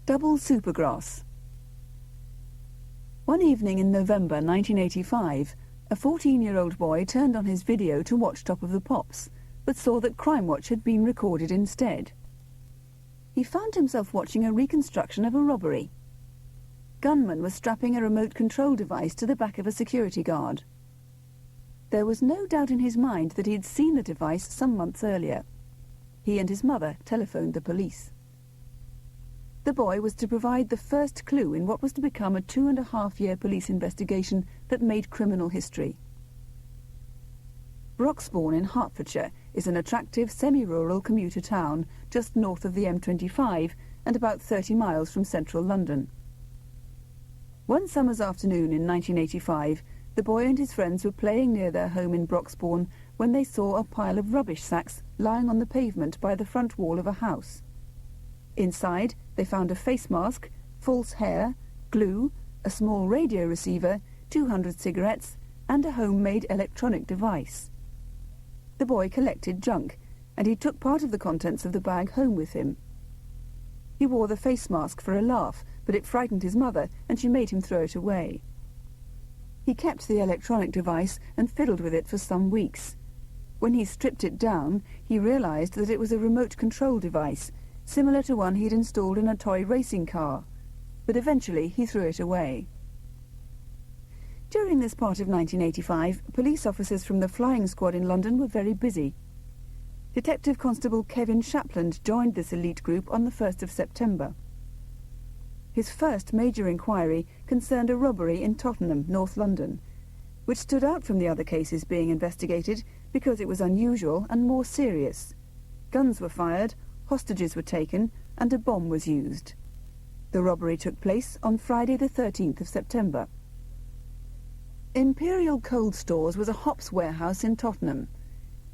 Double Supergrass. One evening in November 1985, a 14-year-old boy turned on his video to watch Top of the Pops, but saw that Crimewatch had been recorded instead. He found himself watching a reconstruction of a robbery. Gunmen were strapping a remote control device to the back of a security guard. There was no doubt in his mind that he had seen the device some months earlier. He and his mother telephoned the police. The boy was to provide the first clue in what was to become a 2.5-year police investigation that made criminal history. Broxbourne in Hertfordshire is an attractive semi-rural commuter town just north of the M25 and about 30 miles from central London. One summer's afternoon in 1985, the boy and his friends were playing near their home in Broxbourne when they saw a pile of rubbish sacks lying on the pavement by the front wall of a house. Inside, they found a face mask, false hair, glue, a small radio receiver, 200 cigarettes, and a homemade electronic device. The boy collected junk, and he took part of the contents of the bag home with him. He wore the face mask for a laugh, but it frightened his mother, and she made him throw it away. He kept the electronic device and fiddled with it for some weeks. When he stripped it down, he realized that it was a remote control device, similar to one he'd installed in a toy racing car, but eventually he threw it away. During this part of 1985, police officers from the flying squad in London were very busy. Detective Constable Kevin Shapland joined this elite group on the 1st of September. His first major inquiry concerned a robbery in Tottenham, North London, which stood out from the other cases being investigated because it was unusual and more serious. Guns were fired, hostages were taken, and a bomb was used. The robbery took place on Friday the 13th of September. Imperial Cold Stores was a hops warehouse in Tottenham.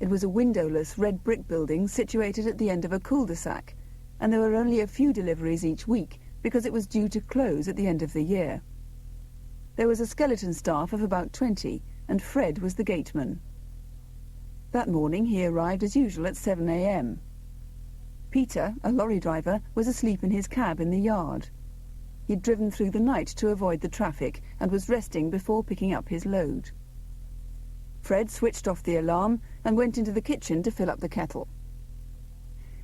It was a windowless red brick building situated at the end of a cul-de-sac, and there were only a few deliveries each week because it was due to close at the end of the year. There was a skeleton staff of about 20, and Fred was the gateman. That morning he arrived as usual at 7 a.m. Peter, a lorry driver, was asleep in his cab in the yard. He'd driven through the night to avoid the traffic and was resting before picking up his load. Fred switched off the alarm and went into the kitchen to fill up the kettle.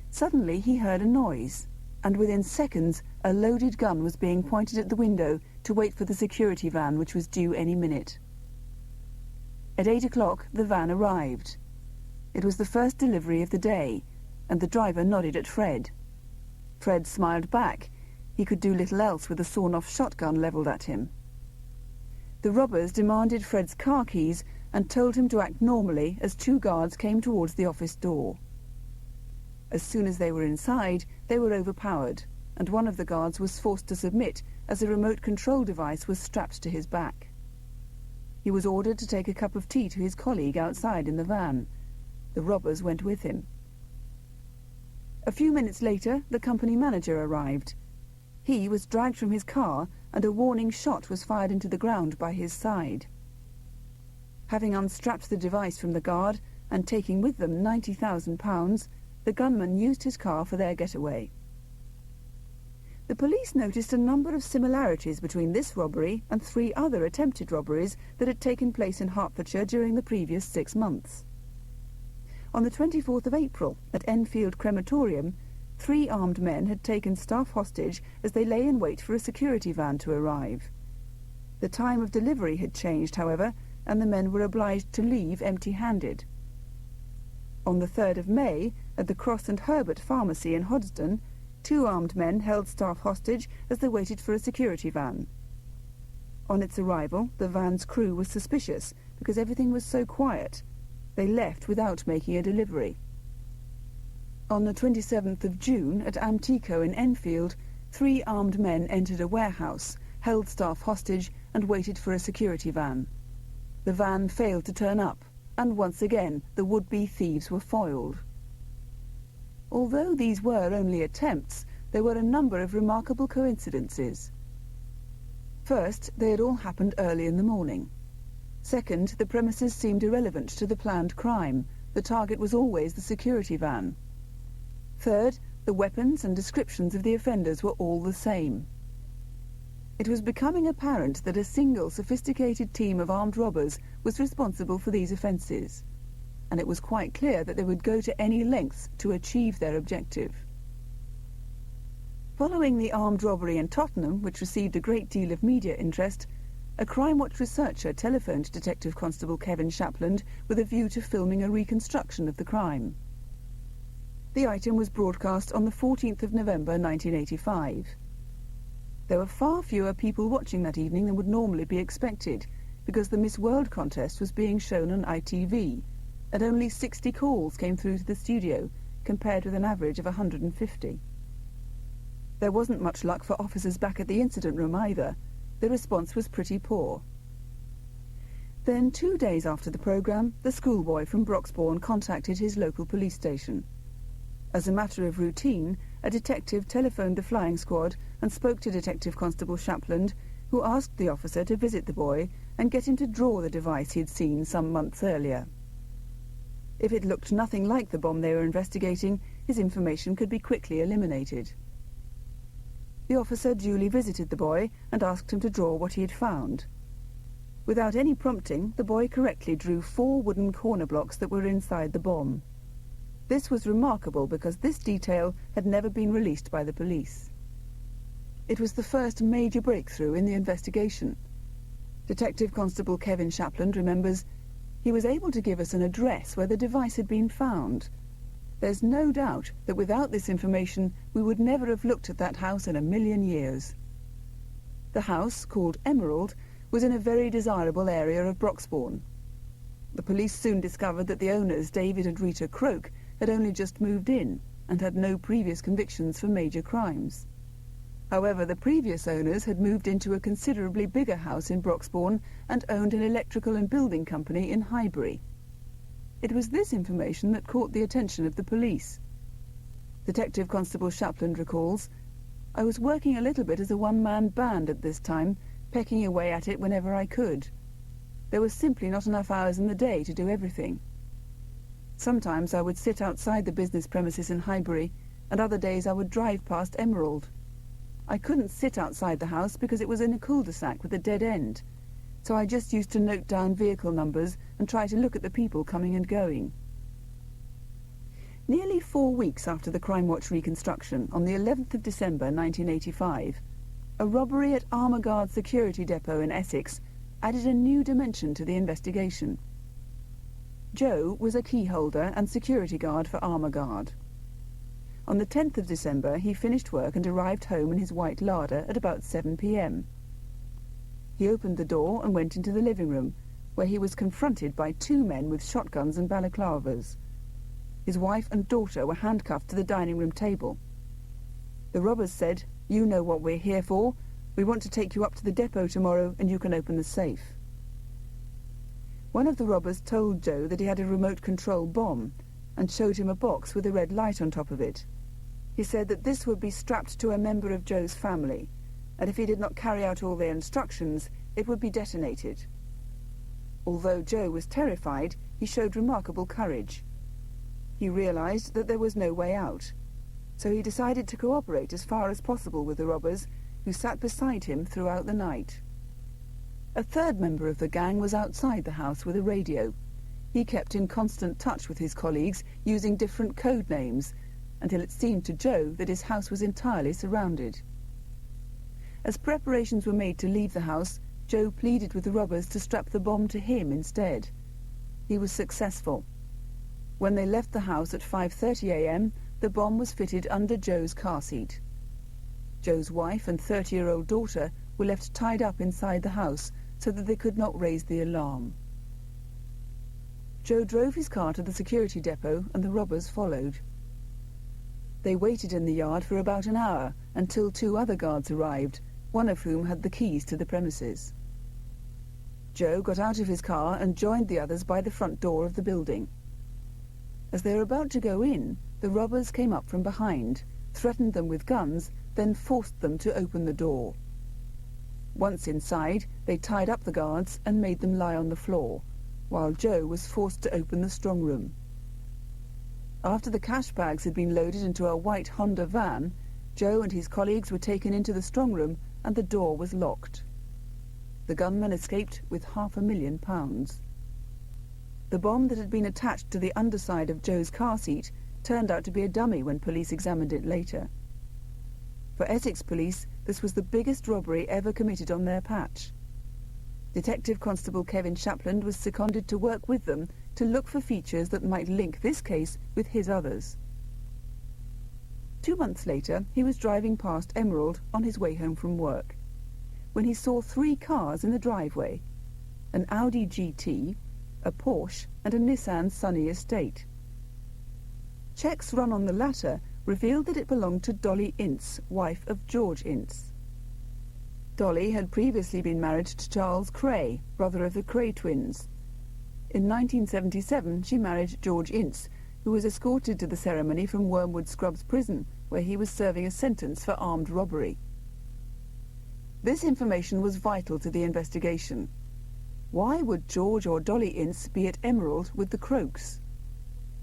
Suddenly he heard a noise, and within seconds a loaded gun was being pointed at the window to wait for the security van, which was due any minute. At 8 o'clock the van arrived. It was the first delivery of the day, and the driver nodded at Fred. Fred smiled back. He could do little else with a sawn-off shotgun levelled at him. The robbers demanded Fred's car keys and told him to act normally as 2 guards came towards the office door. As soon as they were inside, they were overpowered, and one of the guards was forced to submit as a remote control device was strapped to his back. He was ordered to take a cup of tea to his colleague outside in the van. The robbers went with him. A few minutes later, the company manager arrived. He was dragged from his car, and a warning shot was fired into the ground by his side. Having unstrapped the device from the guard and taking with them £90,000, the gunmen used his car for their getaway. The police noticed a number of similarities between this robbery and 3 other attempted robberies that had taken place in Hertfordshire during the previous 6 months. On the 24th of April, at Enfield Crematorium, 3 armed men had taken staff hostage as they lay in wait for a security van to arrive. The time of delivery had changed, however, and the men were obliged to leave empty-handed. On the 3rd of May, at the Cross and Herbert Pharmacy in Hoddesdon, 2 armed men held staff hostage as they waited for a security van. On its arrival, the van's crew was suspicious because everything was so quiet. They left without making a delivery. On the 27th of June, at Amtico in Enfield, 3 armed men entered a warehouse, held staff hostage, and waited for a security van. The van failed to turn up, and once again the would-be thieves were foiled. Although these were only attempts, there were a number of remarkable coincidences. First, they had all happened early in the morning. Second, the premises seemed irrelevant to the planned crime. The target was always the security van. Third, The weapons and descriptions of the offenders were all the same. It was becoming apparent that a single sophisticated team of armed robbers was responsible for these offences, and it was quite clear that they would go to any lengths to achieve their objective. Following the armed robbery in Tottenham, which received a great deal of media interest, a Crimewatch researcher telephoned Detective Constable Kevin Shapland with a view to filming a reconstruction of the crime. The item was broadcast on the 14th of November 1985. There were far fewer people watching that evening than would normally be expected, because the Miss World contest was being shown on ITV, and only 60 calls came through to the studio, compared with an average of 150. There wasn't much luck for officers back at the incident room either. The response was pretty poor. Then, 2 days after the programme, the schoolboy from Broxbourne contacted his local police station. As a matter of routine, a detective telephoned the flying squad and spoke to Detective Constable Shapland, who asked the officer to visit the boy and get him to draw the device he'd seen some months earlier. If it looked nothing like the bomb they were investigating, his information could be quickly eliminated. The officer duly visited the boy and asked him to draw what he had found. Without any prompting, the boy correctly drew 4 wooden corner blocks that were inside the bomb. This was remarkable because this detail had never been released by the police. It was the first major breakthrough in the investigation. Detective Constable Kevin Shapland remembers, "He was able to give us an address where the device had been found. There's no doubt that without this information we would never have looked at that house in a million years." The house, called Emerald, was in a very desirable area of Broxbourne. The police soon discovered that the owners, David and Rita Croak, had only just moved in and had no previous convictions for major crimes. However, the previous owners had moved into a considerably bigger house in Broxbourne and owned an electrical and building company in Highbury. It was this information that caught the attention of the police. Detective Constable Shapland recalls, "I was working a little bit as a one-man band at this time, pecking away at it whenever I could. There was simply not enough hours in the day to do everything. Sometimes I would sit outside the business premises in Highbury, and other days I would drive past Emerald. I couldn't sit outside the house because it was in a cul-de-sac with a dead end, so I just used to note down vehicle numbers and try to look at the people coming and going." Nearly 4 weeks after the Crimewatch reconstruction, on the 11th of December 1985, a robbery at Armourguard Security Depot in Essex added a new dimension to the investigation. Joe was a key holder and security guard for Armourguard. On the 10th of December, he finished work and arrived home in his white Lada at about 7 p.m. He opened the door and went into the living room, where he was confronted by 2 men with shotguns and balaclavas. His wife and daughter were handcuffed to the dining room table. The robbers said, "You know what we're here for. We want to take you up to the depot tomorrow and you can open the safe." One of the robbers told Joe that he had a remote control bomb and showed him a box with a red light on top of it. He said that this would be strapped to a member of Joe's family, and if he did not carry out all their instructions, it would be detonated. Although Joe was terrified, he showed remarkable courage. He realized that there was no way out, so he decided to cooperate as far as possible with the robbers, who sat beside him throughout the night. A third member of the gang was outside the house with a radio. He kept in constant touch with his colleagues, using different code names, until it seemed to Joe that his house was entirely surrounded. As preparations were made to leave the house, Joe pleaded with the robbers to strap the bomb to him instead. He was successful. When they left the house at 5:30 a.m., the bomb was fitted under Joe's car seat. Joe's wife and 30-year-old daughter were left tied up inside the house so that they could not raise the alarm. Joe drove his car to the security depot and the robbers followed. They waited in the yard for about an hour until 2 other guards arrived, one of whom had the keys to the premises. Joe got out of his car and joined the others by the front door of the building. As they were about to go in, the robbers came up from behind, threatened them with guns, then forced them to open the door. Once inside, they tied up the guards and made them lie on the floor, while Joe was forced to open the strong room. After the cash bags had been loaded into a white Honda van, Joe and his colleagues were taken into the strong room and the door was locked. The gunman escaped with £500,000. The bomb that had been attached to the underside of Joe's car seat turned out to be a dummy when police examined it later. For Essex police, this was the biggest robbery ever committed on their patch. Detective Constable Kevin Shapland was seconded to work with them to look for features that might link this case with his others. 2 months later, he was driving past Emerald on his way home from work, when he saw 3 cars in the driveway: an Audi GT, a Porsche and a Nissan Sunny Estate. Checks run on the latter revealed that it belonged to Dolly Ince, wife of George Ince. Dolly had previously been married to Charles Cray, brother of the Cray twins. In 1977 she married George Ince, who was escorted to the ceremony from Wormwood Scrubs prison, where he was serving a sentence for armed robbery. This information was vital to the investigation. Why would George or Dolly Ince be at Emerald with the Croaks?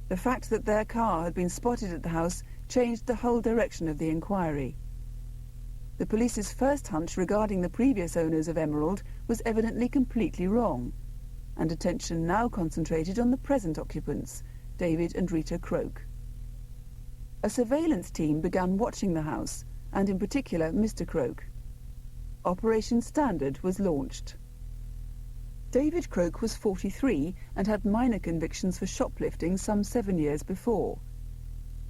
The fact that their car had been spotted at the house changed the whole direction of the inquiry. The police's first hunch regarding the previous owners of Emerald was evidently completely wrong, and attention now concentrated on the present occupants, David and Rita Croak. A surveillance team began watching the house, and in particular Mr. Croak. Operation Standard was launched. David Croak was 43 and had minor convictions for shoplifting some 7 years before.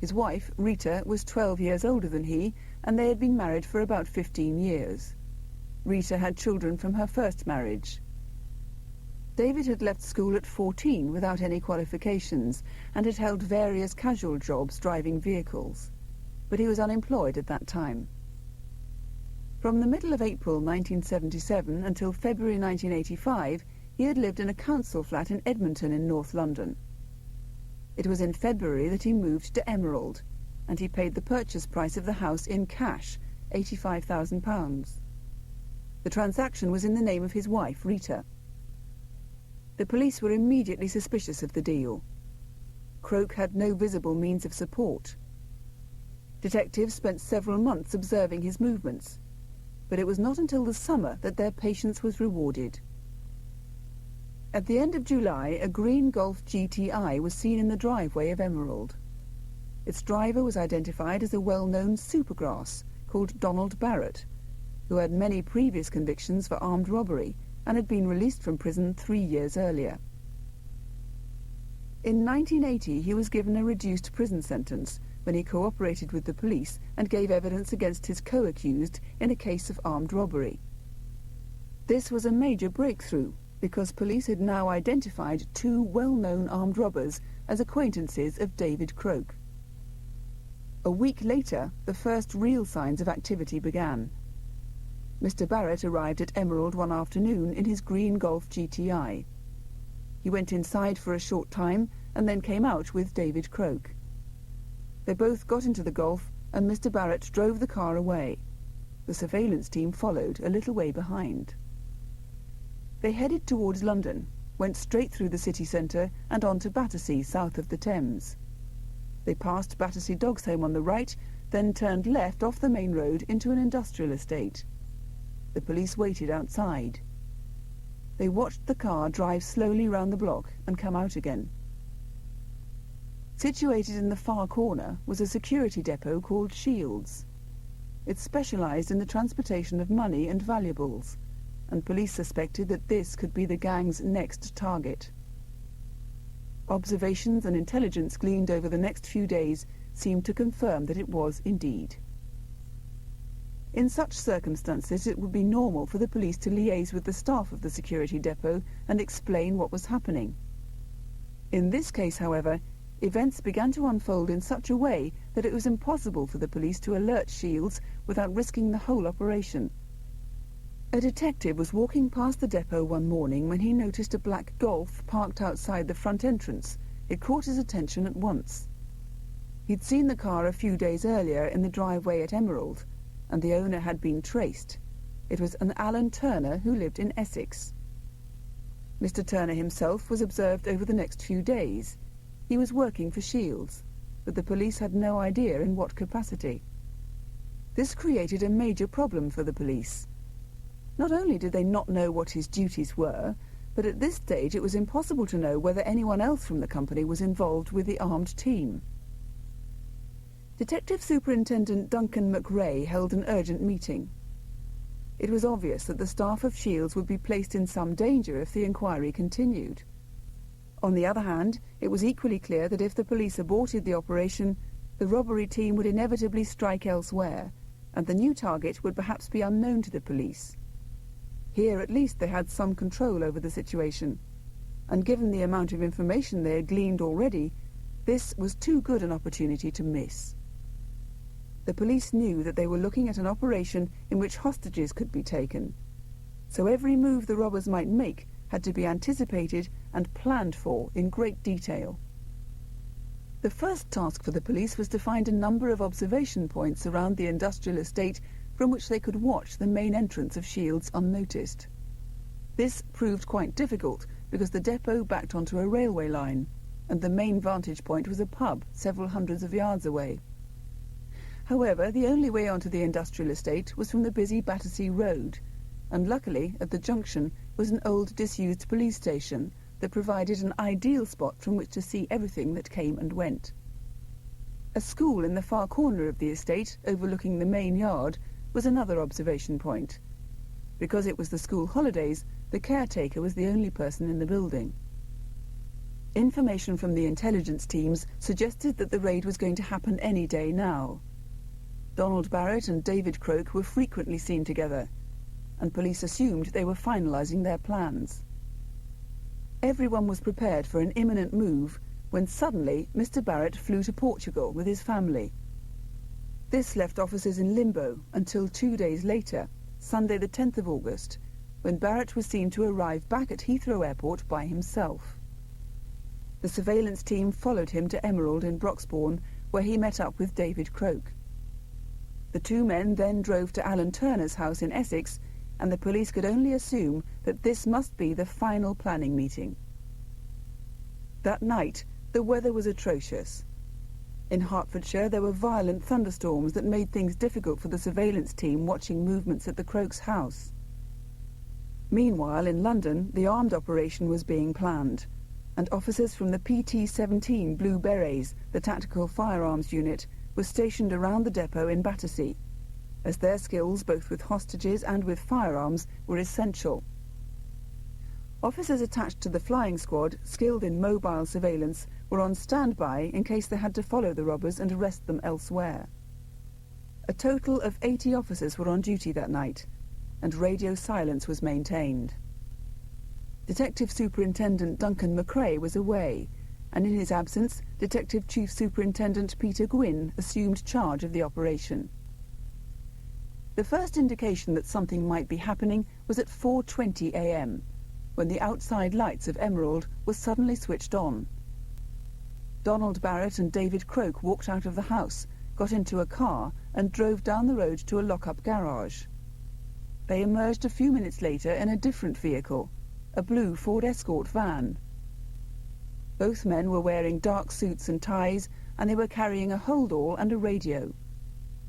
His wife, Rita, was 12 years older than he, and they had been married for about 15 years. Rita had children from her first marriage. David had left school at 14 without any qualifications and had held various casual jobs driving vehicles, but he was unemployed at that time. From the middle of April 1977 until February 1985, he had lived in a council flat in Edmonton in North London. It was in February that he moved to Emerald, and he paid the purchase price of the house in cash, £85,000. The transaction was in the name of his wife, Rita. The police were immediately suspicious of the deal. Croak had no visible means of support. Detectives spent several months observing his movements, but it was not until the summer that their patience was rewarded. At the end of July, a green Golf GTI was seen in the driveway of Emerald. Its driver was identified as a well-known Supergrass called Donald Barrett, who had many previous convictions for armed robbery and had been released from prison 3 years earlier. In 1980, he was given a reduced prison sentence when he cooperated with the police and gave evidence against his co-accused in a case of armed robbery. This was a major breakthrough, because police had now identified 2 well-known armed robbers as acquaintances of David Croak. A week later, the first real signs of activity began. Mr. Barrett arrived at Emerald one afternoon in his green Golf GTI. He went inside for a short time and then came out with David Croak. They both got into the Golf and Mr. Barrett drove the car away. The surveillance team followed a little way behind. They headed towards London, went straight through the city centre and on to Battersea, south of the Thames. They passed Battersea Dogs Home on the right, then turned left off the main road into an industrial estate. The police waited outside. They watched the car drive slowly round the block and come out again. Situated in the far corner was a security depot called Shields. It specialised in the transportation of money and valuables, and police suspected that this could be the gang's next target. Observations and intelligence gleaned over the next few days seemed to confirm that it was indeed. In such circumstances, it would be normal for the police to liaise with the staff of the security depot and explain what was happening. In this case, however, events began to unfold in such a way that it was impossible for the police to alert Shields without risking the whole operation. A detective was walking past the depot one morning when he noticed a black Golf parked outside the front entrance. It caught his attention at once. He'd seen the car a few days earlier in the driveway at Emerald, and the owner had been traced. It was an Alan Turner who lived in Essex. Mr. Turner himself was observed over the next few days. He was working for Shields, but the police had no idea in what capacity. This created a major problem for the police. Not only did they not know what his duties were, but at this stage it was impossible to know whether anyone else from the company was involved with the armed team. Detective Superintendent Duncan McRae held an urgent meeting. It was obvious that the staff of Shields would be placed in some danger if the inquiry continued. On the other hand, it was equally clear that if the police aborted the operation, the robbery team would inevitably strike elsewhere, and the new target would perhaps be unknown to the police. Here at least they had some control over the situation, and given the amount of information they had gleaned already, this was too good an opportunity to miss. The police knew that they were looking at an operation in which hostages could be taken, so every move the robbers might make had to be anticipated and planned for in great detail. The first task for the police was to find a number of observation points around the industrial estate from which they could watch the main entrance of Shields unnoticed. This proved quite difficult because the depot backed onto a railway line, and the main vantage point was a pub several hundreds of yards away. However, the only way onto the industrial estate was from the busy Battersea Road, and luckily, at the junction, was an old disused police station that provided an ideal spot from which to see everything that came and went. A school in the far corner of the estate, overlooking the main yard, was another observation point. Because it was the school holidays, the caretaker was the only person in the building. Information from the intelligence teams suggested that the raid was going to happen any day now. Donald Barrett and David Croke were frequently seen together, and police assumed they were finalising their plans. Everyone was prepared for an imminent move when suddenly Mr. Barrett flew to Portugal with his family. This left officers in limbo until 2 days later, Sunday the 10th of August, when Barrett was seen to arrive back at Heathrow Airport by himself. The surveillance team followed him to Emerald in Broxbourne, where he met up with David Croke. The two men then drove to Alan Turner's house in Essex, and the police could only assume that this must be the final planning meeting. That night, the weather was atrocious. In Hertfordshire, there were violent thunderstorms that made things difficult for the surveillance team watching movements at the Crokes' house. Meanwhile, in London, the armed operation was being planned, and officers from the PT-17 Blue Berets, the Tactical Firearms Unit, were stationed around the depot in Battersea, as their skills both with hostages and with firearms were essential. Officers attached to the flying squad, skilled in mobile surveillance, were on standby in case they had to follow the robbers and arrest them elsewhere. A total of 80 officers were on duty that night, and radio silence was maintained. Detective Superintendent Duncan McRae was away, and in his absence, Detective Chief Superintendent Peter Gwynn assumed charge of the operation. The first indication that something might be happening was at 4:20 a.m., when the outside lights of Emerald were suddenly switched on. Donald Barrett and David Croke walked out of the house, got into a car, and drove down the road to a lock-up garage. They emerged a few minutes later in a different vehicle, a blue Ford Escort van. Both men were wearing dark suits and ties, and they were carrying a holdall and a radio.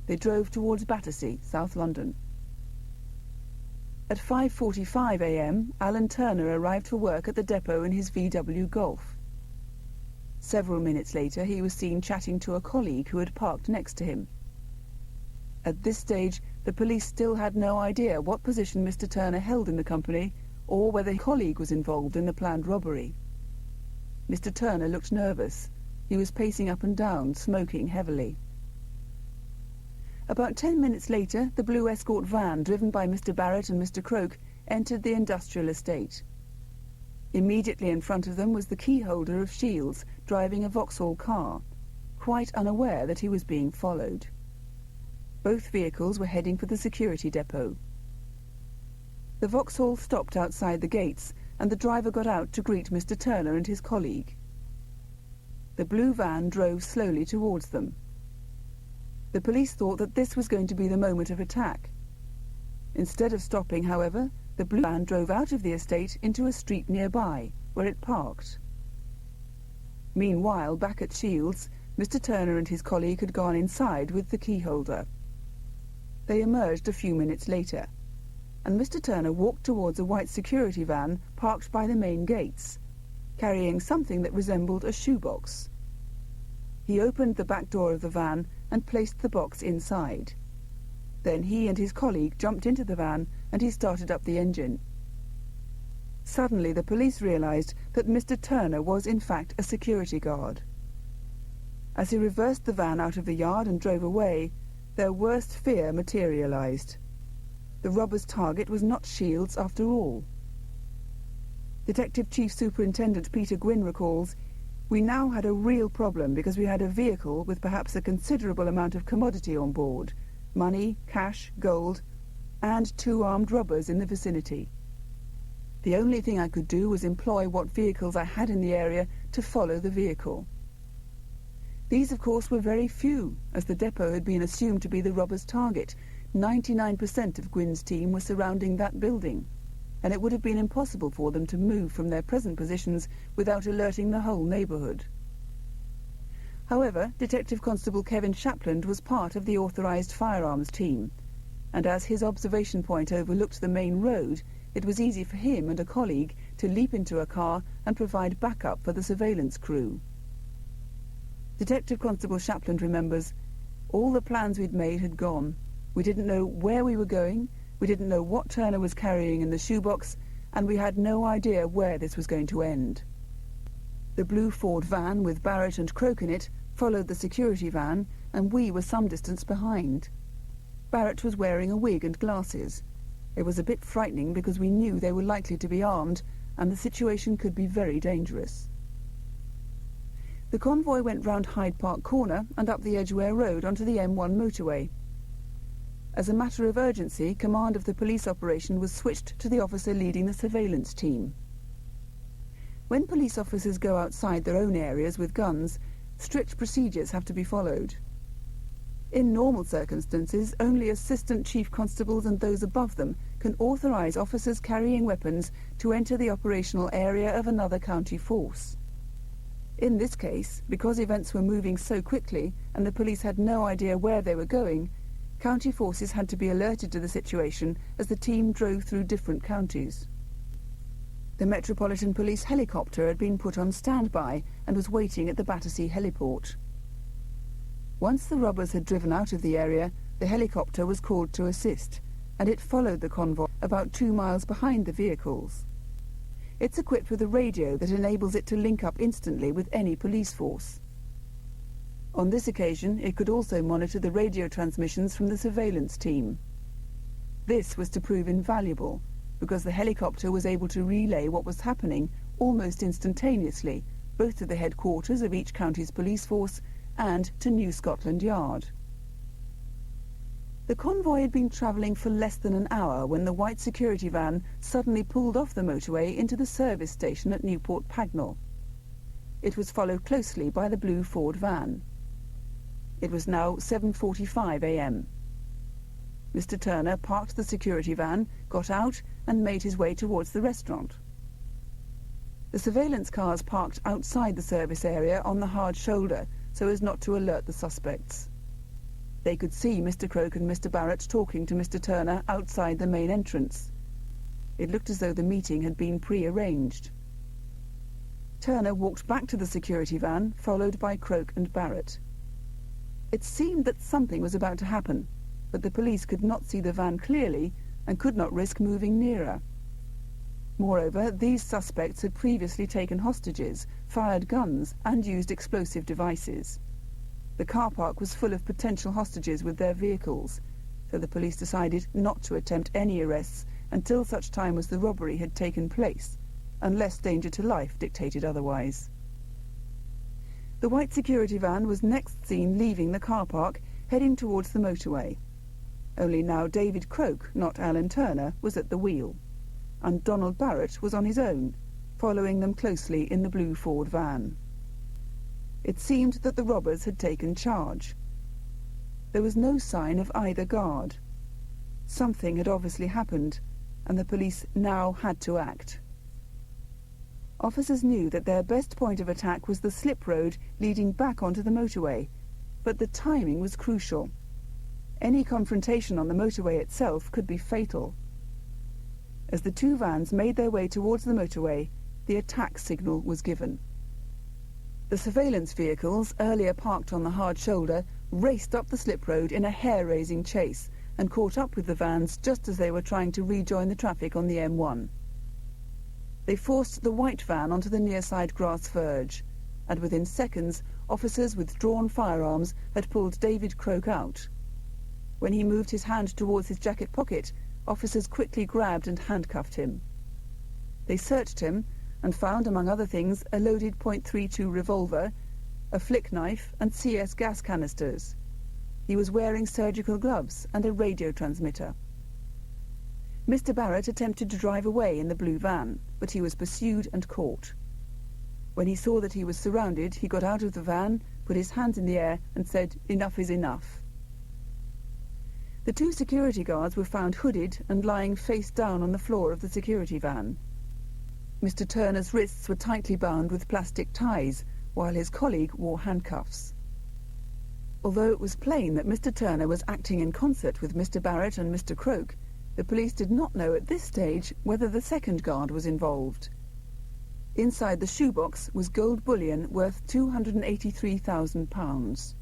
They drove towards Battersea, South London. At 5:45 a.m, Alan Turner arrived for work at the depot in his VW Golf. Several minutes later, he was seen chatting to a colleague who had parked next to him. At this stage, the police still had no idea what position Mr. Turner held in the company, or whether a colleague was involved in the planned robbery. Mr. Turner looked nervous. He was pacing up and down, smoking heavily. About 10 minutes later, the blue escort van, driven by Mr. Barrett and Mr. Croke, entered the industrial estate. Immediately in front of them was the key holder of Shields, driving a Vauxhall car, quite unaware that he was being followed. Both vehicles were heading for the security depot. The Vauxhall stopped outside the gates, and the driver got out to greet Mr. Turner and his colleague. The blue van drove slowly towards them. The police thought that this was going to be the moment of attack. Instead of stopping, however, the blue van drove out of the estate into a street nearby, where it parked. Meanwhile, back at Shields, Mr. Turner and his colleague had gone inside with the key holder. They emerged a few minutes later, and Mr. Turner walked towards a white security van parked by the main gates, carrying something that resembled a shoebox. He opened the back door of the van and placed the box inside. Then he and his colleague jumped into the van and he started up the engine. Suddenly the police realized that Mr. Turner was in fact a security guard. As he reversed the van out of the yard and drove away, their worst fear materialized. The robbers' target was not Shields after all. Detective Chief Superintendent Peter Gwynn recalls, "We now had a real problem because we had a vehicle with perhaps a considerable amount of commodity on board, money, cash, gold, and 2 armed robbers in the vicinity. The only thing I could do was employ what vehicles I had in the area to follow the vehicle. These, of course, were very few, as the depot had been assumed to be the robbers' target. 99% of Gwynn's team were surrounding that building, and it would have been impossible for them to move from their present positions without alerting the whole neighbourhood." However, Detective Constable Kevin Shapland was part of the authorised firearms team, and as his observation point overlooked the main road, it was easy for him and a colleague to leap into a car and provide backup for the surveillance crew. Detective Constable Shapland remembers, "All the plans we'd made had gone. We didn't know where we were going, we didn't know what Turner was carrying in the shoebox, and we had no idea where this was going to end." The blue Ford van with Barrett and Croak in it followed the security van, and we were some distance behind. Barrett was wearing a wig and glasses. It was a bit frightening because we knew they were likely to be armed, and the situation could be very dangerous. The convoy went round Hyde Park Corner and up the Edgware Road onto the M1 motorway. As a matter of urgency, command of the police operation was switched to the officer leading the surveillance team. When police officers go outside their own areas with guns, strict procedures have to be followed. In normal circumstances, only assistant chief constables and those above them can authorise officers carrying weapons to enter the operational area of another county force. In this case, because events were moving so quickly and the police had no idea where they were going, county forces had to be alerted to the situation as the team drove through different counties. The Metropolitan Police helicopter had been put on standby and was waiting at the Battersea heliport. Once the robbers had driven out of the area, the helicopter was called to assist, and it followed the convoy about 2 miles behind the vehicles. It's equipped with a radio that enables it to link up instantly with any police force. On this occasion, it could also monitor the radio transmissions from the surveillance team. This was to prove invaluable, because the helicopter was able to relay what was happening almost instantaneously, both to the headquarters of each county's police force and to New Scotland Yard. The convoy had been travelling for less than an hour when the white security van suddenly pulled off the motorway into the service station at Newport Pagnell. It was followed closely by the blue Ford van. It was now 7:45 a.m. Mr. Turner parked the security van, got out and made his way towards the restaurant. The surveillance cars parked outside the service area on the hard shoulder so as not to alert the suspects. They could see Mr. Croak and Mr. Barrett talking to Mr. Turner outside the main entrance. It looked as though the meeting had been pre-arranged. Turner walked back to the security van, followed by Croak and Barrett. It seemed that something was about to happen, but the police could not see the van clearly and could not risk moving nearer. Moreover, these suspects had previously taken hostages, fired guns, and used explosive devices. The car park was full of potential hostages with their vehicles, so the police decided not to attempt any arrests until such time as the robbery had taken place, unless danger to life dictated otherwise. The white security van was next seen leaving the car park, heading towards the motorway. Only now David Croak, not Alan Turner, was at the wheel, and Donald Barrett was on his own, following them closely in the blue Ford van. It seemed that the robbers had taken charge. There was no sign of either guard. Something had obviously happened, and the police now had to act. Officers knew that their best point of attack was the slip road leading back onto the motorway, but the timing was crucial. Any confrontation on the motorway itself could be fatal. As the two vans made their way towards the motorway, the attack signal was given. The surveillance vehicles, earlier parked on the hard shoulder, raced up the slip road in a hair-raising chase and caught up with the vans just as they were trying to rejoin the traffic on the M1. They forced the white van onto the near-side grass verge, and within seconds, officers with drawn firearms had pulled David Croak out. When he moved his hand towards his jacket pocket, officers quickly grabbed and handcuffed him. They searched him and found, among other things, a loaded .32 revolver, a flick knife and CS gas canisters. He was wearing surgical gloves and a radio transmitter. Mr. Barrett attempted to drive away in the blue van, but he was pursued and caught. When he saw that he was surrounded, he got out of the van, put his hands in the air and said, "Enough is enough." The two security guards were found hooded and lying face down on the floor of the security van. Mr. Turner's wrists were tightly bound with plastic ties, while his colleague wore handcuffs. Although it was plain that Mr. Turner was acting in concert with Mr. Barrett and Mr. Croak, the police did not know at this stage whether the second guard was involved. Inside the shoebox was gold bullion worth £283,000.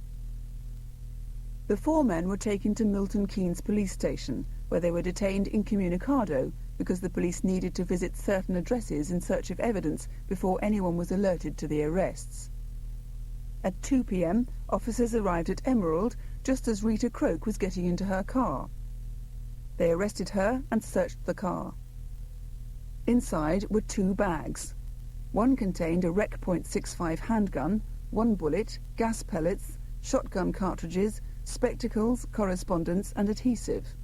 The four men were taken to Milton Keynes police station, where they were detained incommunicado because the police needed to visit certain addresses in search of evidence before anyone was alerted to the arrests. At 2 p.m, officers arrived at Emerald just as Rita Croak was getting into her car. They arrested her and searched the car. Inside were two bags. One contained a Rec .65 handgun, 1 bullet, gas pellets, shotgun cartridges, spectacles, correspondence and adhesive.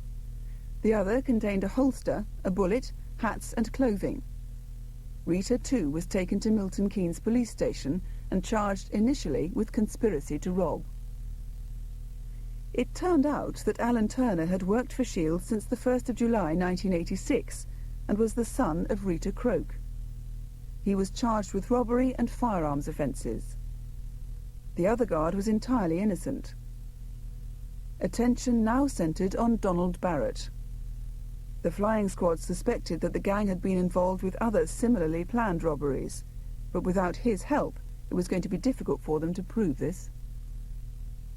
The other contained a holster, a bullet, hats and clothing. Rita, too, was taken to Milton Keynes police station and charged initially with conspiracy to rob. It turned out that Alan Turner had worked for Shield since the 1st of July 1986 and was the son of Rita Croak. He was charged with robbery and firearms offences. The other guard was entirely innocent. Attention now centred on Donald Barrett. The flying squad suspected that the gang had been involved with other similarly planned robberies, but without his help, it was going to be difficult for them to prove this.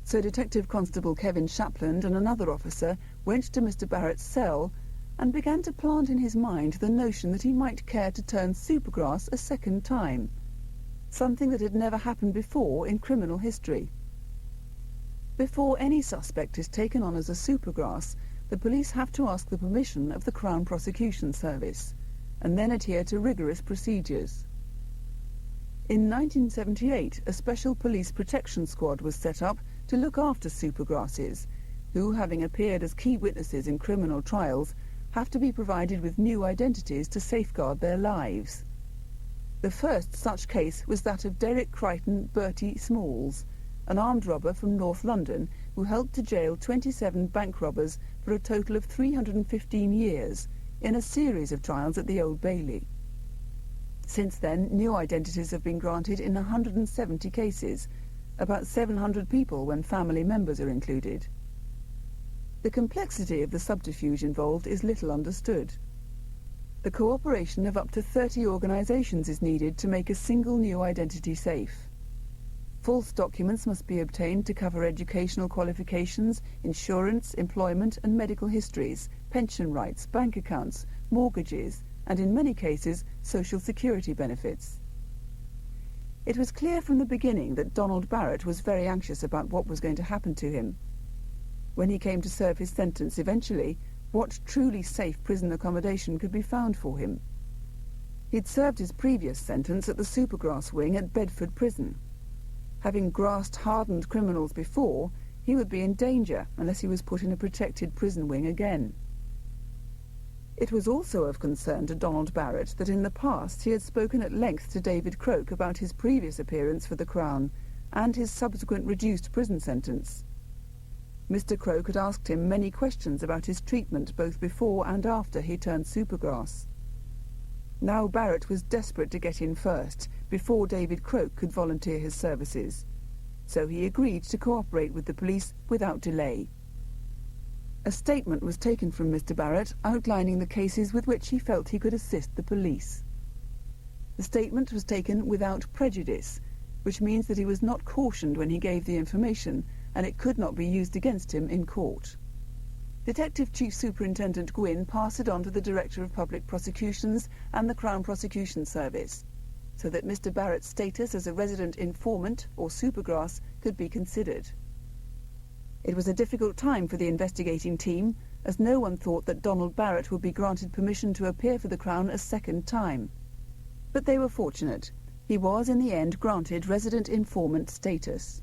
So Detective Constable Kevin Shapland and another officer went to Mr. Barrett's cell and began to plant in his mind the notion that he might care to turn Supergrass a second time, something that had never happened before in criminal history. Before any suspect is taken on as a Supergrass, the police have to ask the permission of the Crown Prosecution Service, and then adhere to rigorous procedures. In 1978, a special police protection squad was set up to look after Supergrasses, who, having appeared as key witnesses in criminal trials, have to be provided with new identities to safeguard their lives. The first such case was that of Derek Crichton Bertie Smalls, an armed robber from North London who helped to jail 27 bank robbers for a total of 315 years in a series of trials at the Old Bailey. Since then, new identities have been granted in 170 cases, about 700 people when family members are included. The complexity of the subterfuge involved is little understood. The cooperation of up to 30 organisations is needed to make a single new identity safe. False documents must be obtained to cover educational qualifications, insurance, employment and medical histories, pension rights, bank accounts, mortgages, and in many cases, social security benefits. It was clear from the beginning that Donald Barrett was very anxious about what was going to happen to him. When he came to serve his sentence eventually, what truly safe prison accommodation could be found for him? He'd served his previous sentence at the Supergrass wing at Bedford Prison. Having grassed hardened criminals before, he would be in danger unless he was put in a protected prison wing again. It was also of concern to Donald Barrett that in the past he had spoken at length to David Croak about his previous appearance for the Crown and his subsequent reduced prison sentence. Mr. Croak had asked him many questions about his treatment both before and after he turned Supergrass. Now Barrett was desperate to get in first, before David Croak could volunteer his services. So he agreed to cooperate with the police without delay. A statement was taken from Mr. Barrett outlining the cases with which he felt he could assist the police. The statement was taken without prejudice, which means that he was not cautioned when he gave the information, and it could not be used against him in court. Detective Chief Superintendent Gwynne passed it on to the Director of Public Prosecutions and the Crown Prosecution Service, so that Mr. Barrett's status as a resident informant, or Supergrass, could be considered. It was a difficult time for the investigating team, as no one thought that Donald Barrett would be granted permission to appear for the Crown a second time. But they were fortunate. He was, in the end, granted resident informant status.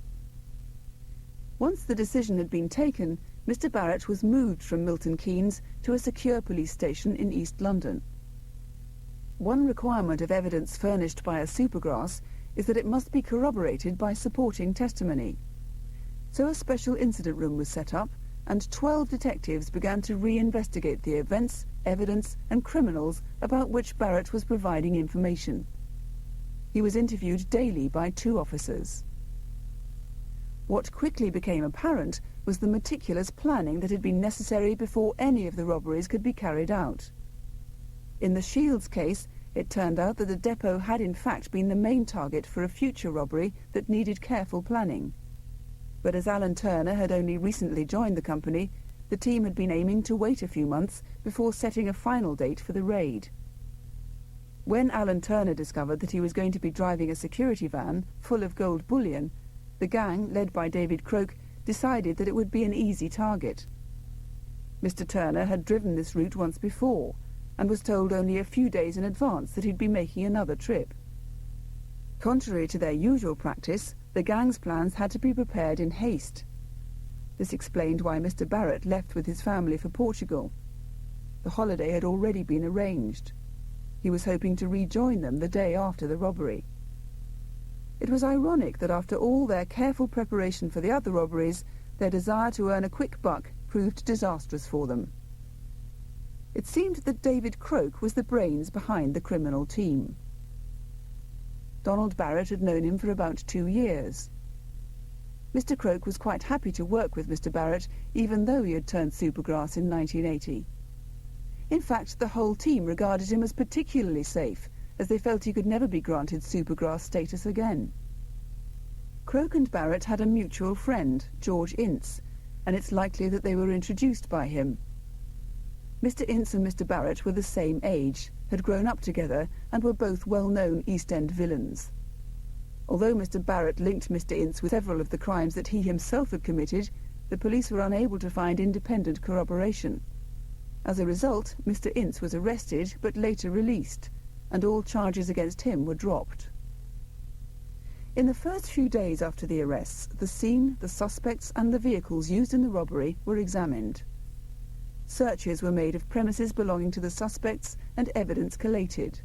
Once the decision had been taken, Mr. Barrett was moved from Milton Keynes to a secure police station in East London. One requirement of evidence furnished by a Supergrass is that it must be corroborated by supporting testimony. So a special incident room was set up, and 12 detectives began to re-investigate the events, evidence and criminals about which Barrett was providing information. He was interviewed daily by 2 officers. What quickly became apparent was the meticulous planning that had been necessary before any of the robberies could be carried out. In the Shields case, it turned out that the depot had in fact been the main target for a future robbery that needed careful planning. But as Alan Turner had only recently joined the company, the team had been aiming to wait a few months before setting a final date for the raid. When Alan Turner discovered that he was going to be driving a security van full of gold bullion, the gang, led by David Croak, decided that it would be an easy target. Mr. Turner had driven this route once before, and was told only a few days in advance that he'd be making another trip. Contrary to their usual practice, the gang's plans had to be prepared in haste. This explained why Mr. Barrett left with his family for Portugal. The holiday had already been arranged. He was hoping to rejoin them the day after the robbery. It was ironic that after all their careful preparation for the other robberies, their desire to earn a quick buck proved disastrous for them. It seemed that David Croak was the brains behind the criminal team. Donald Barrett had known him for about 2 years. Mr. Croak was quite happy to work with Mr. Barrett, even though he had turned Supergrass in 1980. In fact, the whole team regarded him as particularly safe, as they felt he could never be granted Supergrass status again. Croak and Barrett had a mutual friend, George Ince, and it's likely that they were introduced by him. Mr. Ince and Mr. Barrett were the same age, had grown up together, and were both well-known East End villains. Although Mr. Barrett linked Mr. Ince with several of the crimes that he himself had committed, the police were unable to find independent corroboration. As a result, Mr. Ince was arrested but later released, and all charges against him were dropped. In the first few days after the arrests, the scene, the suspects and the vehicles used in the robbery were examined. Searches were made of premises belonging to the suspects and evidence collated.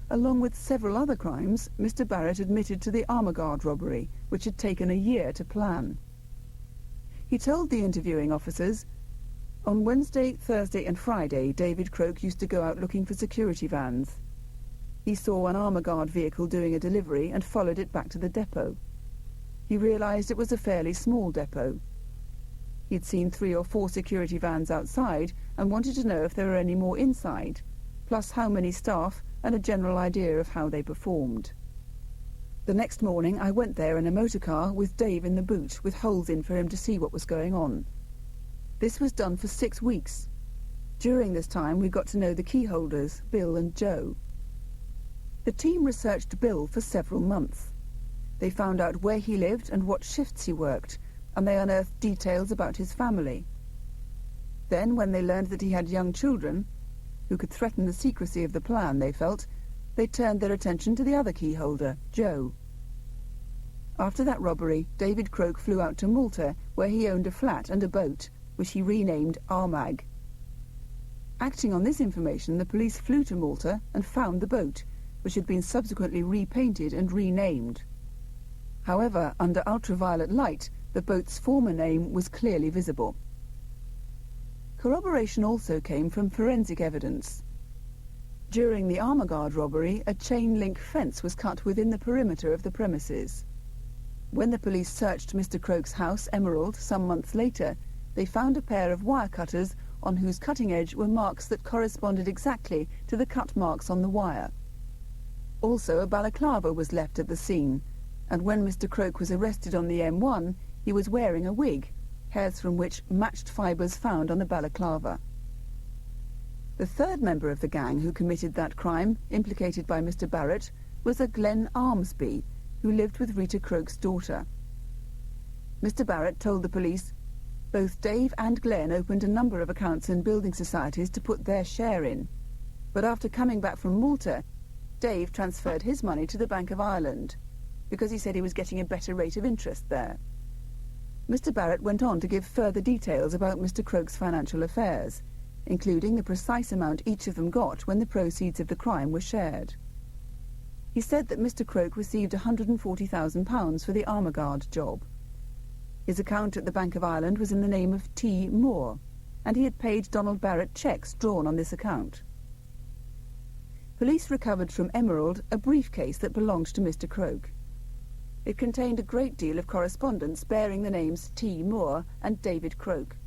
Along with several other crimes, Mr. Barrett admitted to the Armour Guard robbery, which had taken a year to plan. He told the interviewing officers, "On Wednesday, Thursday and Friday, David Croak used to go out looking for security vans. He saw an Armour Guard vehicle doing a delivery and followed it back to the depot. He realised it was a fairly small depot. He'd seen 3 or 4 security vans outside and wanted to know if there were any more inside, plus how many staff and a general idea of how they performed. The next morning I went there in a motor car with Dave in the boot with holes in for him to see what was going on. This was done for 6 weeks. During this time we got to know the key holders, Bill and Joe. The team researched Bill for several months. They found out where he lived and what shifts he worked, and they unearthed details about his family. Then, when they learned that he had young children, who could threaten the secrecy of the plan, they felt, they turned their attention to the other key holder, Joe. After that robbery, David Croak flew out to Malta, where he owned a flat and a boat, which he renamed Armagh. Acting on this information, the police flew to Malta and found the boat, which had been subsequently repainted and renamed. However, under ultraviolet light, the boat's former name was clearly visible. Corroboration also came from forensic evidence. During the armour guard robbery, a chain-link fence was cut within the perimeter of the premises. When the police searched Mr. Croke's house, Emerald, some months later, they found a pair of wire cutters on whose cutting edge were marks that corresponded exactly to the cut marks on the wire. Also, a balaclava was left at the scene, and when Mr. Croke was arrested on the M1, he was wearing a wig, hairs from which matched fibres found on the balaclava. The third member of the gang who committed that crime, implicated by Mr. Barrett, was a Glenn Armsby, who lived with Rita Croke's daughter. Mr. Barrett told the police, "Both Dave and Glenn opened a number of accounts in building societies to put their share in. But after coming back from Malta, Dave transferred his money to the Bank of Ireland, because he said he was getting a better rate of interest there." Mr. Barrett went on to give further details about Mr. Croke's financial affairs, including the precise amount each of them got when the proceeds of the crime were shared. He said that Mr. Croke received £140,000 for the armour guard job. His account at the Bank of Ireland was in the name of T. Moore, and he had paid Donald Barrett cheques drawn on this account. Police recovered from Emerald a briefcase that belonged to Mr. Croke. It contained a great deal of correspondence bearing the names T. Moore and David Croke.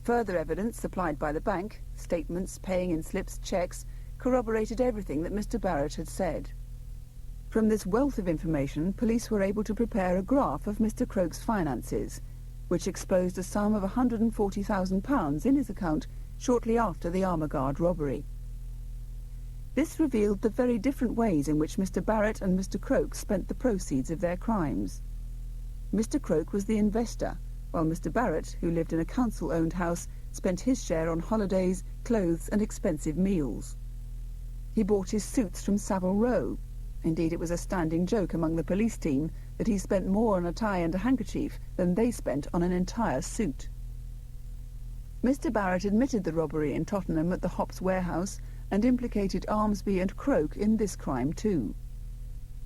Further evidence supplied by the bank, statements, paying-in slips, cheques, corroborated everything that Mr. Barrett had said. From this wealth of information, police were able to prepare a graph of Mr. Croke's finances, which exposed a sum of £140,000 in his account shortly after the armour guard robbery. This revealed the very different ways in which Mr. Barrett and Mr. Croke spent the proceeds of their crimes. Mr. Croke was the investor, while Mr. Barrett, who lived in a council-owned house, spent his share on holidays, clothes and expensive meals. He bought his suits from Savile Row. Indeed, it was a standing joke among the police team that he spent more on a tie and a handkerchief than they spent on an entire suit. Mr. Barrett admitted the robbery in Tottenham at the Hops warehouse and implicated Armsby and Croke in this crime too.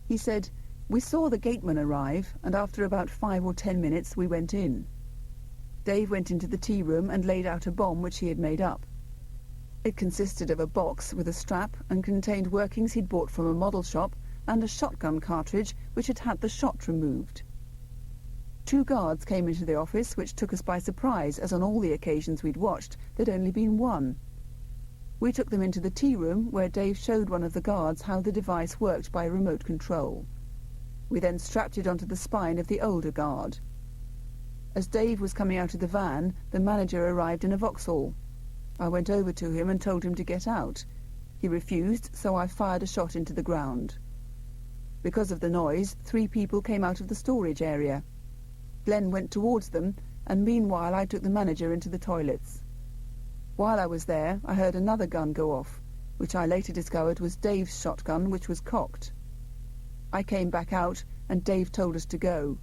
He said, "We saw the gateman arrive, and after about 5 or 10 minutes we went in. Dave went into the tea room and laid out a bomb which he had made up. It consisted of a box with a strap and contained workings he'd bought from a model shop and a shotgun cartridge which had had the shot removed. 2 guards came into the office, which took us by surprise, as on all the occasions we'd watched there'd only been one. We took them into the tea room, where Dave showed one of the guards how the device worked by remote control. We then strapped it onto the spine of the older guard. As Dave was coming out of the van, the manager arrived in a Vauxhall. I went over to him and told him to get out. He refused, so I fired a shot into the ground. Because of the noise, 3 people came out of the storage area. Glenn went towards them, and meanwhile I took the manager into the toilets. While I was there, I heard another gun go off, which I later discovered was Dave's shotgun, which was cocked. I came back out, and Dave told us to go.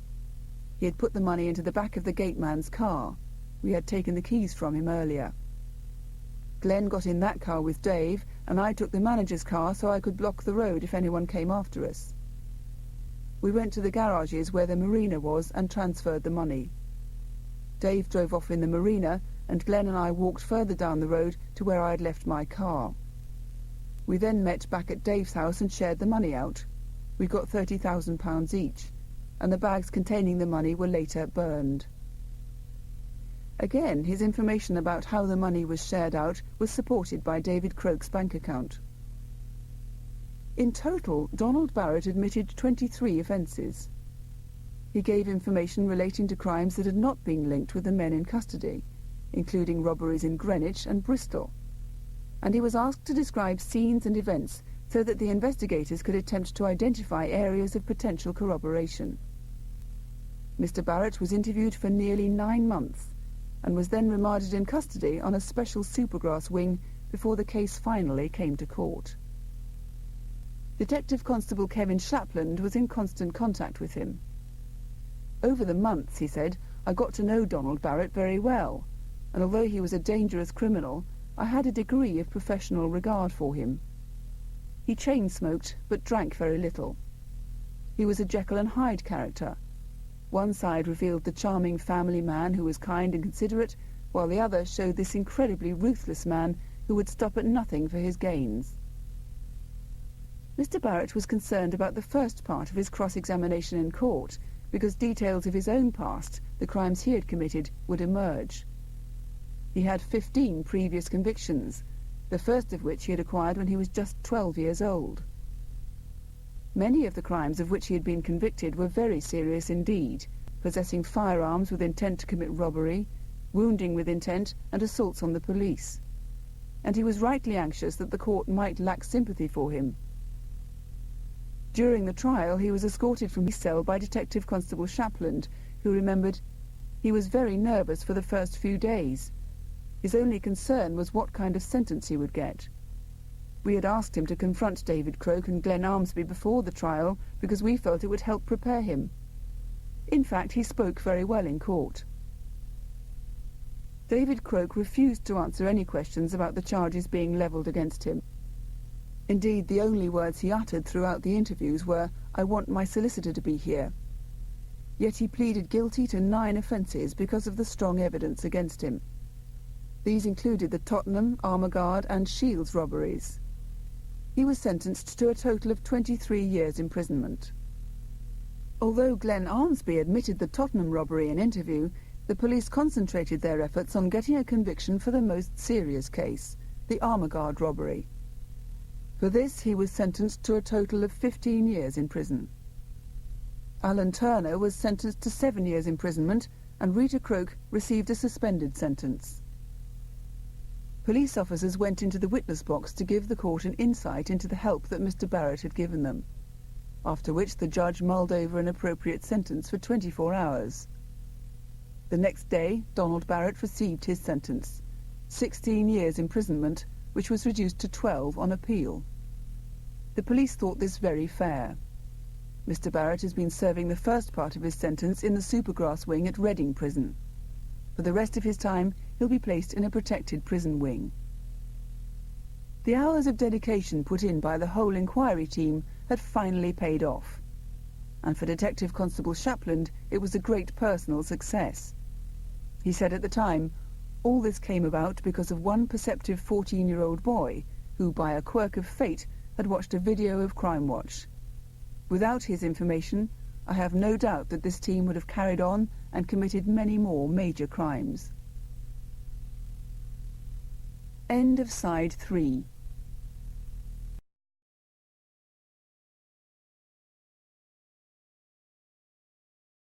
He had put the money into the back of the gateman's car. We had taken the keys from him earlier. Glenn got in that car with Dave, and I took the manager's car so I could block the road if anyone came after us. We went to the garages where the marina was and transferred the money. Dave drove off in the marina, and Glenn and I walked further down the road to where I had left my car. We then met back at Dave's house and shared the money out. We got £30,000 each, and the bags containing the money were later burned. Again, his information about how the money was shared out was supported by David Croke's bank account. In total, Donald Barrett admitted 23 offences. He gave information relating to crimes that had not been linked with the men in custody, including robberies in Greenwich and Bristol, and he was asked to describe scenes and events so that the investigators could attempt to identify areas of potential corroboration. Mr. Barrett was interviewed for nearly 9 months and was then remanded in custody on a special Supergrass wing before the case finally came to court. Detective Constable Kevin Shapland was in constant contact with him. Over the months, he said, I got to know Donald Barrett very well, and although he was a dangerous criminal, I had a degree of professional regard for him. He chain-smoked, but drank very little. He was a Jekyll and Hyde character. One side revealed the charming family man who was kind and considerate, while the other showed this incredibly ruthless man who would stop at nothing for his gains. Mr. Barrett was concerned about the first part of his cross-examination in court, because details of his own past, the crimes he had committed, would emerge. He had 15 previous convictions, the first of which he had acquired when he was just 12 years old. Many of the crimes of which he had been convicted were very serious indeed, possessing firearms with intent to commit robbery, wounding with intent, and assaults on the police. And he was rightly anxious that the court might lack sympathy for him. During the trial, he was escorted from his cell by Detective Constable Shapland, who remembered, "He was very nervous for the first few days. His only concern was what kind of sentence he would get. We had asked him to confront David Croke and Glenn Armsby before the trial because we felt it would help prepare him. In fact, he spoke very well in court." David Croke refused to answer any questions about the charges being levelled against him. Indeed, the only words he uttered throughout the interviews were, "I want my solicitor to be here." Yet he pleaded guilty to 9 offences because of the strong evidence against him. These included the Tottenham, Armagard and Shields robberies. He was sentenced to a total of 23 years' imprisonment. Although Glenn Armsby admitted the Tottenham robbery in interview, the police concentrated their efforts on getting a conviction for the most serious case, the Armagard robbery. For this, he was sentenced to a total of 15 years in prison. Alan Turner was sentenced to 7 years' imprisonment, and Rita Croke received a suspended sentence. Police officers went into the witness box to give the court an insight into the help that Mr. Barrett had given them, after which the judge mulled over an appropriate sentence for 24 hours. The next day, Donald Barrett received his sentence, 16 years' imprisonment, which was reduced to 12 on appeal. The police thought this very fair. Mr. Barrett has been serving the first part of his sentence in the Supergrass wing at Reading Prison. For the rest of his time, he'll be placed in a protected prison wing. The hours of dedication put in by the whole inquiry team had finally paid off. And for Detective Constable Shapland, it was a great personal success. He said at the time, "All this came about because of one perceptive 14-year-old boy who, by a quirk of fate, had watched a video of Crimewatch. Without his information, I have no doubt that this team would have carried on and committed many more major crimes." End of Side 3.